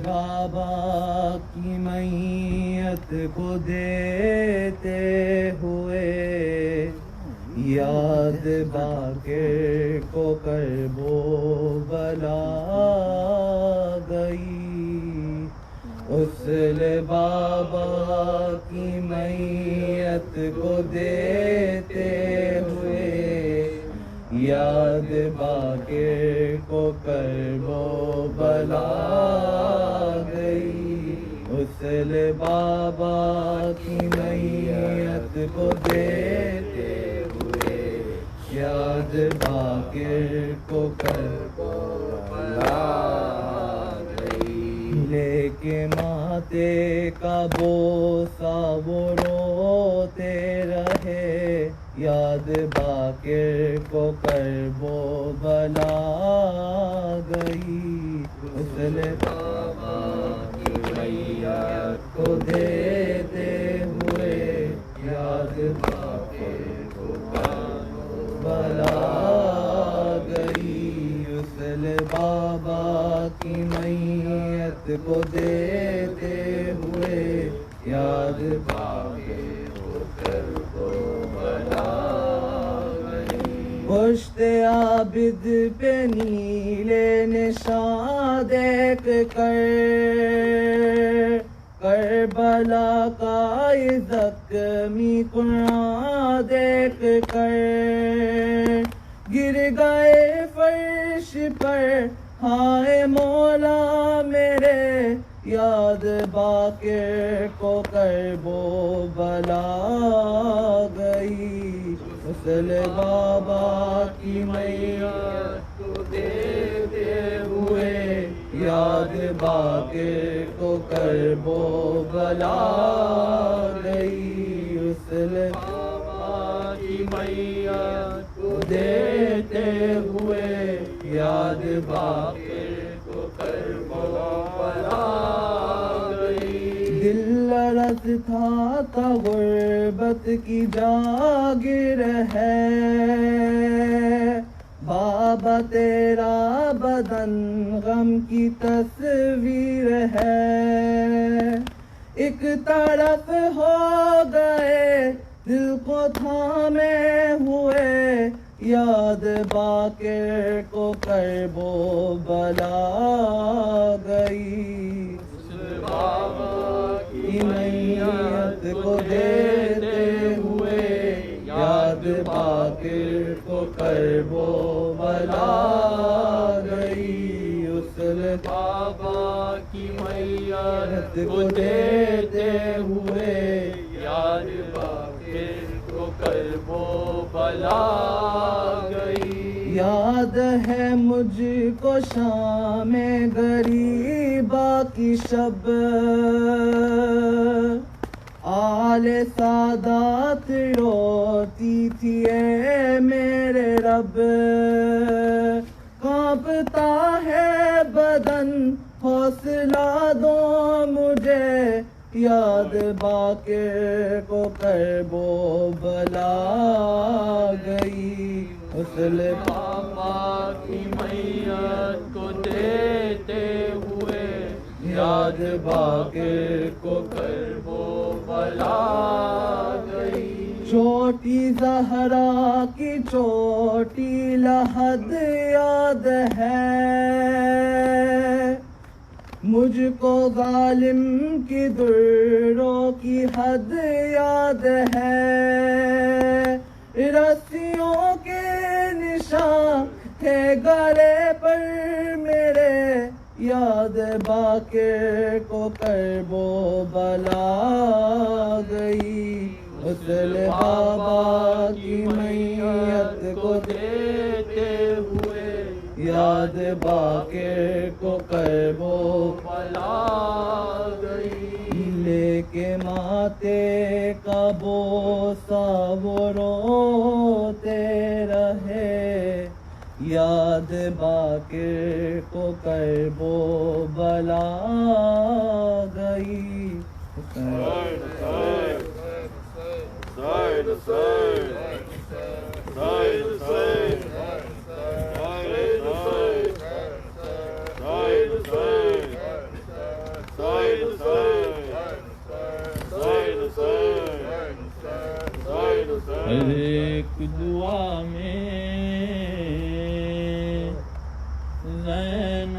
بابا کی میت کو دیتے ہوئے یاد باقر کو کرب و بلا گئی، غسل بابا کی میت کو دیتے ہوئے یاد باقر کو کرب و بلا گئی، غسل بابا کی میت کو دیتے ہوئے یاد باقر کو کرب و بلا گئی، لے کے ماتے کا بوسہ وہ روتے رہے، یاد باقر کو کرب و بلا گئی، غسل بابا کی میت کو دیتے ہوئے یاد باقر کو کرب و بلا گئی، غسل بابا کی میت کو دیتے ہوئے یاد باقر کو کرب و بلا گئی، پشت عابد پہ نیلے نشان دیکھ کر کربلا کا زخمی قرآن دیکھ کر گر گئے فرش پر، ہائے مولا میرے یاد باقر کو کرب و بلا گئی، غسل بابا کی میت کو دیتے ہوئے یاد باقر کو کرب و بلا گئی، غسل بابا کی میت کو دیتے ہوئے یاد باقر کو کرب و بلا تھا غربت کی جاگیر ہے، بابا تیرا بدن غم کی تصویر ہے، ایک طرف ہو گئے دل کو تھامے ہوئے، یاد باقر کو کرب و بلا گئی، بابا کی میت کو دیتے ہوئے، یاد باقر کو کرب و بلا گئی، اسل بابا کی میت کو دیتے ہوئے، یاد باقر کو کرب و بلا گئی، یاد ہے مجھ کو شام غریبا کی شب، آل سادات روتی تھی اے میرے رب، کانپتا ہے بدن حوصلہ دو مجھے، یاد باقر کو کرب و بلا گئی، غسل بابا کی میت کو دیتے ہوئے، یاد باقر کو کرب و بلا گئی، چھوٹی زہرا کی چھوٹی لحد یاد ہے، مجھ کو ظالم کی دروں کی حد یاد ہے، رسیوں کے نشان تھے گلے پر میرے، یاد باقر کو کرب و بلا گئی، غسل بابا کی میت کو دیتے ہوئے، یاد باقر کو کرب و بلا گئی، لے کے ماتے کا بوسہ وہ روتے رہے، یاد باقر کو کرب و بلا گئی، ہر ایک دعا میں زینب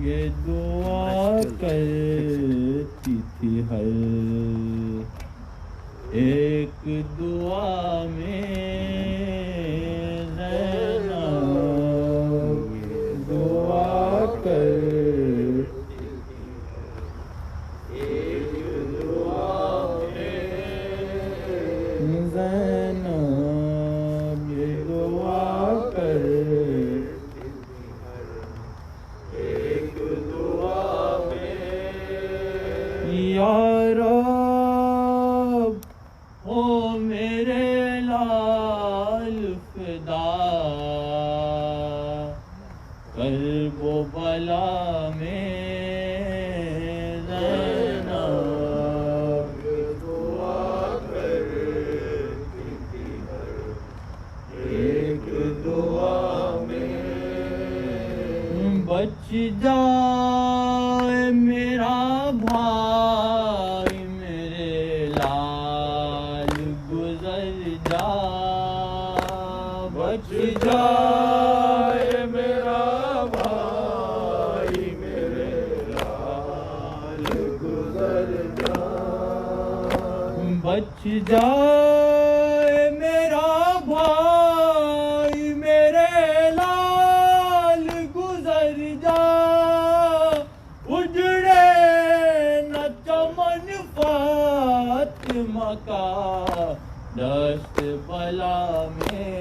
یہ دعا کرتی تھی، ہر ایک دعا میں زینب یہ دعا کرتی تھی، ایک دعا میں زینب یہ دعا کرتی تھی، ایک دعا میں یا رب او میرے لال فدا، کرب و بلا میں زینب یہ دعا کرتی تھی، ایک دعا میں بچ جائے میرا بھائی میرے لال گزر جا، بچ جائے میرا بھائی میرے لال گزر جا، بچ جائے میرا بھائی میرے لال گزر جا، اجڑے نہ چمن فاطمہ کا دست بلا میں،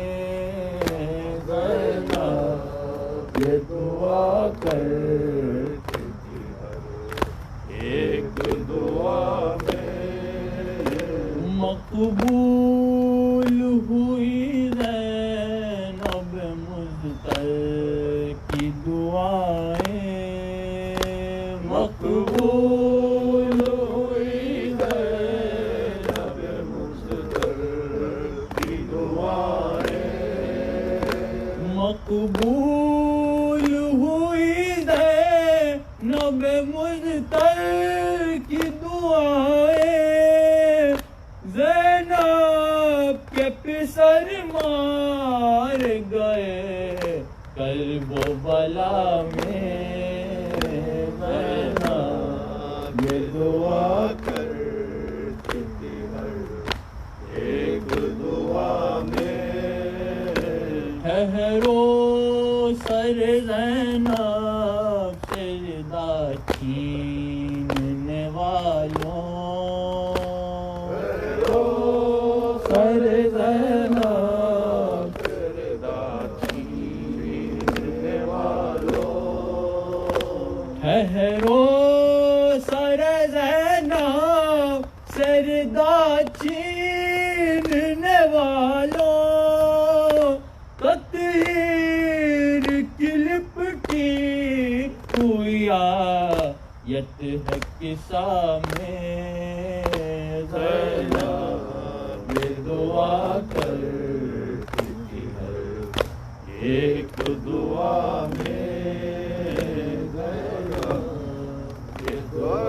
زینب یہ دعا کرتی تھی، ایک دعا میں مقبول ہوئی زینب مضطر کی دعائیں، مقبول ہوئی مقبول ہوئی زینب مجتر کی دعائیں زینب کے پسر مار گئے کرب و بلا میں زینب یہ دعا کرتی تھی ہر ایک دعا میں ٹھہرو سر زینب سجدہ چھیننے والوں سر زینب سجدہ چھیننے والوں ٹھہرو سر زینب سجدہ چھیننے والوں تطہیر کی لپٹی ہوئی آیت ہے قصہ میں زینب یہ دعا کرتی تھی ہر ایک دعا میں زینب یہ دعا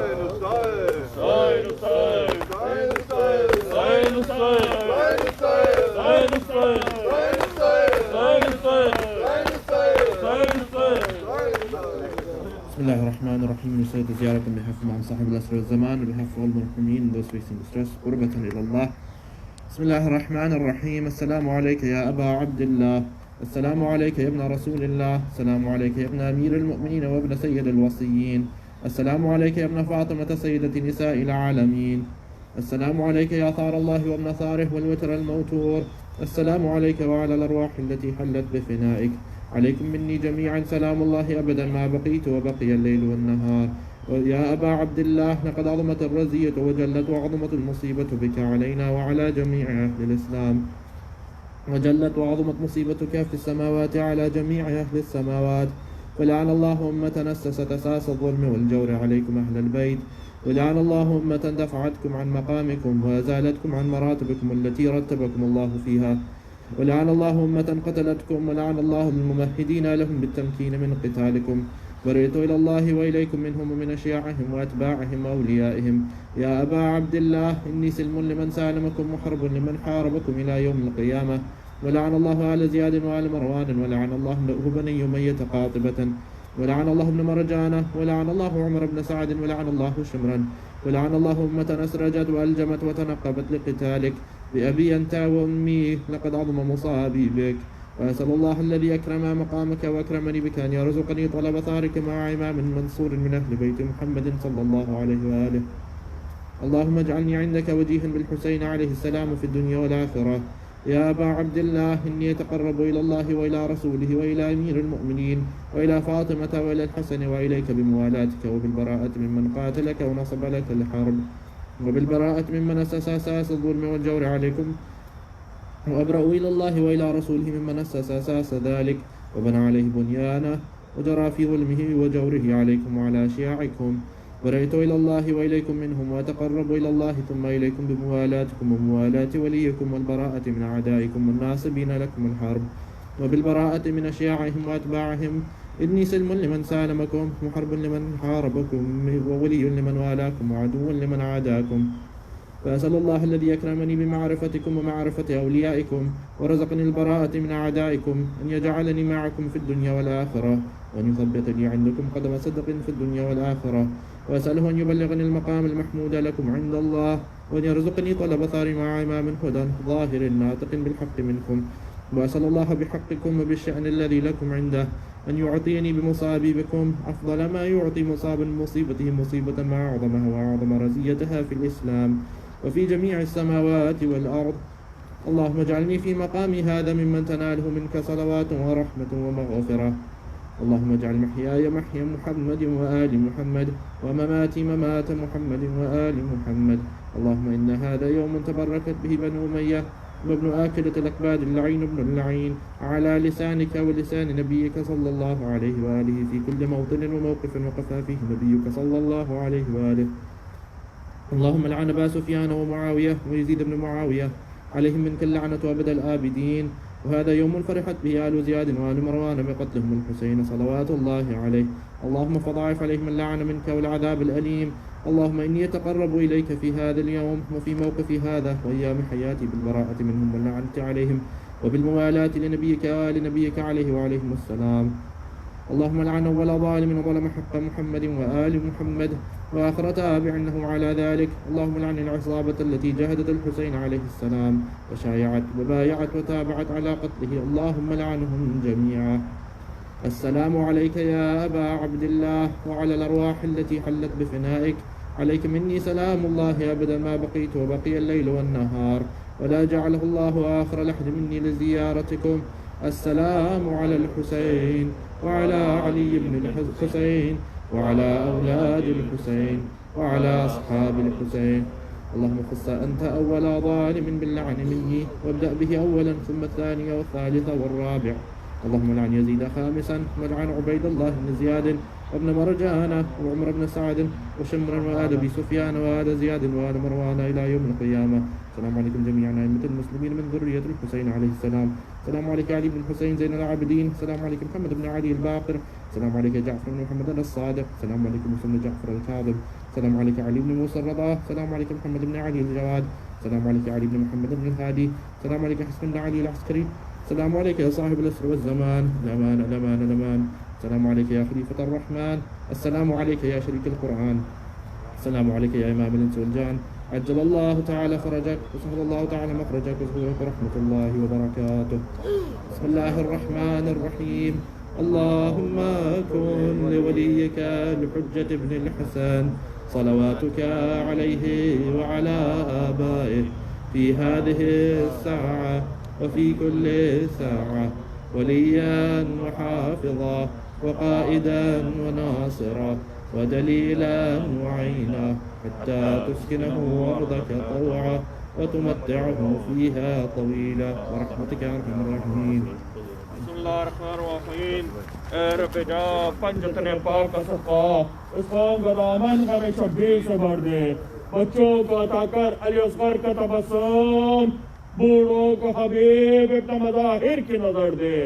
بسم الله الرحمن الرحيم. نسيت زيارة بحفظ عن صاحب الأسر والزمان وبحفظ all المرحومين those facing distress قربة إلى الله. بسم الله الرحمن الرحيم. السلام عليك يا أبا عبد الله، السلام عليك يا ابن رسول الله، السلام عليك يا ابن أمير المؤمنين وابن سيد الوصيين، السلام عليك يا ابن فاطمة سيدة نساء العالمين، السلام عليك يا ثار الله وابن ثاره والوتر الموتور، السلام عليك وعلى الأرواح التي حلت بفنائك، عليكم مني جميعا سلام الله أبدا ما بقيت وبقي الليل والنهار. يا أبا عبد الله، لقد عظمت الرزية وجلت وعظمت المصيبة بك علينا وعلى جميع أهل الإسلام، وجلت وعظمت مصيبتك في السماوات على جميع أهل السماوات، ولعن الله أمة أسست أساس الظلم والجور عليكم أهل البيت، ولعن الله أمة دفعتكم عن مقامكم وأزالتكم عن مراتبكم التي رتبكم الله فيها، ولعن الله أمة قتلتكم، ولعن الله الممهدين لهم بالتمكين من قتالكم، برئت إلى الله وإليكم منهم ومن أشياعهم وأتباعهم وأوليائهم. يا أبا عبد الله، إني سلم لمن سالمكم وحرب لمن حاربكم إلى يوم القيامة، ولعن الله آل زياد وآل مروان، ولعن الله بني أمية قاطبة، ولعن الله ابن مرجانة، ولعن الله عمر بن سعد، ولعن الله شمرا، ولعن الله أمة أسرجت وألجمت وتنقبت لقتالك. بأبي أنت وأمي لقد عظم مصابي بك، وأسأل الله الذي أكرم مقامك وأكرمني بك أن يرزقني طلب ثارك مع إمام منصور من أهل بيت محمد صلى الله عليه وآله. اللهم اجعلني عندك وجيها بالحسين عليه السلام في الدنيا والآخرة. يا أبا عبد الله، إني أتقرب إلى الله وإلى رسوله وإلى أمير المؤمنين وإلى فاطمة وإلى الحسن وإليك بموالاتك وبالبراءة ممن قاتلك ونصب لك الحرب، وبالبراءة ممن أسس أساس الظلم والجور عليكم، وأبرأ إلى الله وإلى رسوله ممن أسس أساس ذلك وبنى عليه بنيانه وجرى في ظلمه وجوره عليكم وعلى أشياعكم. برئت إلى الله وإليكم منهم، وأتقرب إلى الله ثم إليكم بموالاتكم وموالاة وليكم والبراءة من أعدائكم والناصبين لكم الحرب، وبالبراءة من أشياعهم وأتباعهم. إني سلم لمن سالمكم وحرب لمن حاربكم وولي لمن والاكم وعدو لمن عاداكم. فأسأل الله الذي أكرمني بمعرفتكم ومعرفة أوليائكم ورزقني البراءة من أعدائكم أن يجعلني معكم في الدنيا والآخرة، وأن يثبتني عندكم قدم صدق في الدنيا والآخرة، وأسأله أن يبلغني المقام المحمود لكم عند الله، وأن يرزقني طلب ثار مع إمام هدى ظاهر ناطق بالحق منكم. وأسأل الله بحقكم وبالشأن الذي لكم عنده أن يعطيني بمصابي بكم أفضل ما يعطي مصاب مصيبته مصيبة ما أعظمها وأعظم رزيتها في الإسلام وفي جميع السماوات والأرض. اللهم اجعلني في مقامي هذا ممن تناله منك صلوات ورحمة ومغفرة. اللهم اجعل محياي محيا محمد وآل محمد، ومماتي ممات محمد وآل محمد. اللهم إن هذا يوم تبركت به بنو أمية وابن آكلة الأكباد اللعين ابن اللعين على لسانك ولسان نبيك صلى الله عليه وآله في كل موطن وموقف وقف فيه نبيك صلى الله عليه وآله. اللهم لعن أبا سفيان ومعاوية ويزيد بن معاوية عليهم منك اللعنة أبد الآبدين. وهذا يوم فرحت به آل زياد وآل مروان بقتلهم الحسين صلوات الله عليه. اللهم فضاعف عليهم اللعن منك والعذاب الأليم. اللهم إني أتقرب إليك في هذا اليوم وفي موقفي هذا وأيام حياتي بالبراءة منهم واللعنة عليهم وبالموالاة لنبيك وآل نبيك عليه وعليهم السلام. اللهم لعن أول ظالم وظلم حق محمد وآل محمد وآخر تابع له على ذلك. اللهم لعن العصابة التي جاهدت الحسين عليه السلام وشايعت وبايعت وتابعت على قتله. اللهم لعنهم جميعا. السلام عليك يا أبا عبد الله وعلى الأرواح التي حلت بفنائك. عليك مني سلام الله أبدا ما بقيت وبقي الليل والنهار ولا جعله الله آخر لحد مني لزيارتكم. السلام على الحسين وعلى علي بن الحسين وعلى أولاد الحسين وعلى أصحاب الحسين. اللهم خص أنت أول ظالم باللعن مني وابدأ به أولا ثم الثاني والثالث والرابع. اللهم لعن يزيد خامسا ولعن عبيد الله بن زياد وابن مرجانة وعمر بن سعد وشمرا وآل أبي سفيان وآل زياد وآل مروان إلى يوم القيامة. السلام عليكم جميعا أئمة المسلمين من ذرية الحسين عليه السلام. السلام عليك علي بن الحسين زين العابدين. السلام عليك محمد بن علي الباقر. السلام عليك جعفر بن محمد الصادق. السلام عليك موسى بن جعفر الكاظم. السلام عليك علي بن موسى الرضا. السلام عليك محمد بن علي الجواد. السلام عليك علي بن محمد بن الهادي. السلام عليك حسن بن علي العسكري. السلام عليك يا صاحب الأسر والزمان. الأمان الأمان الأمان. السلام عليك يا خليفة الرحمن. السلام عليك يا شريك القرآن. السلام عليك يا إمام الإنس والجان. عجل الله تعالى فرجك وسهل الله تعالى مخرجك وسهولك ورحمة الله وبركاته. بسم الله الرحمن الرحيم. اللهم كن لوليك الحجة بن الحسن صلواتك عليه وعلى آبائه في هذه الساعة وفي كل ساعة وليا وحافظا وقائدا وناصرا ودليلا وعينا حتى تسكنه أرضك طوعا وتمتعه فيها طويلا برحمتك يا أرحم الراحمين. بسم الله الرحمن الرحيم. اے رب جا پنجت نے پاک کا صدقہ اس قوم کا دامن غم شبیر سے بھر دے. بچوں کو عطا کر علی اصغر کا تبسم. بوڑھوں کو حبیب ابن مظاہر کی نظر دے.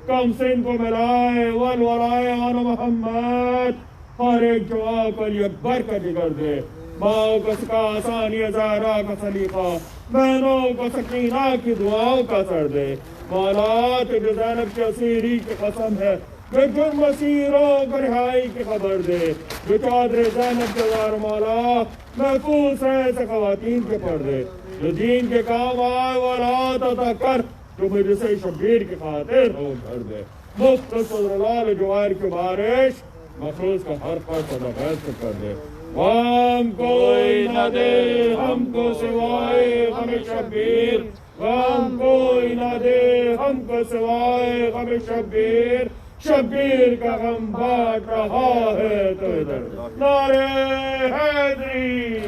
کم سن کو ملائے والولائے آن محمد. ہر ایک جوان کو علی اکبر کا جگر دے. ماں کو سکا آسانی زہرا کا سلیقہ. بہنوں کو سکینہ کی دعاؤں کا سر دے. مولا تجھے زینب کی اسیری کی قسم ہے کہ جن مسیروں کو رہائی کی خبر دے. جو چادر زینب کے زار مولا محفوظ ہے سے خواتین کے پردے. جو دین کے کام آئے ولاد عطا کر. جو مجھ سے شبیر کی خاطر ہو کر دے. مفت صدرلال جوائر کی بارش مخلوص کا ہر پر صدقہ سے کر دے. غم کوئی نہ دے ہم کو سوائے غم شبیر. غم کوئی نہ دے ہم کو سوائے غم شبیر. شبیر کا غم بانٹ رہا ہے تو ادھر نعرے حیدری.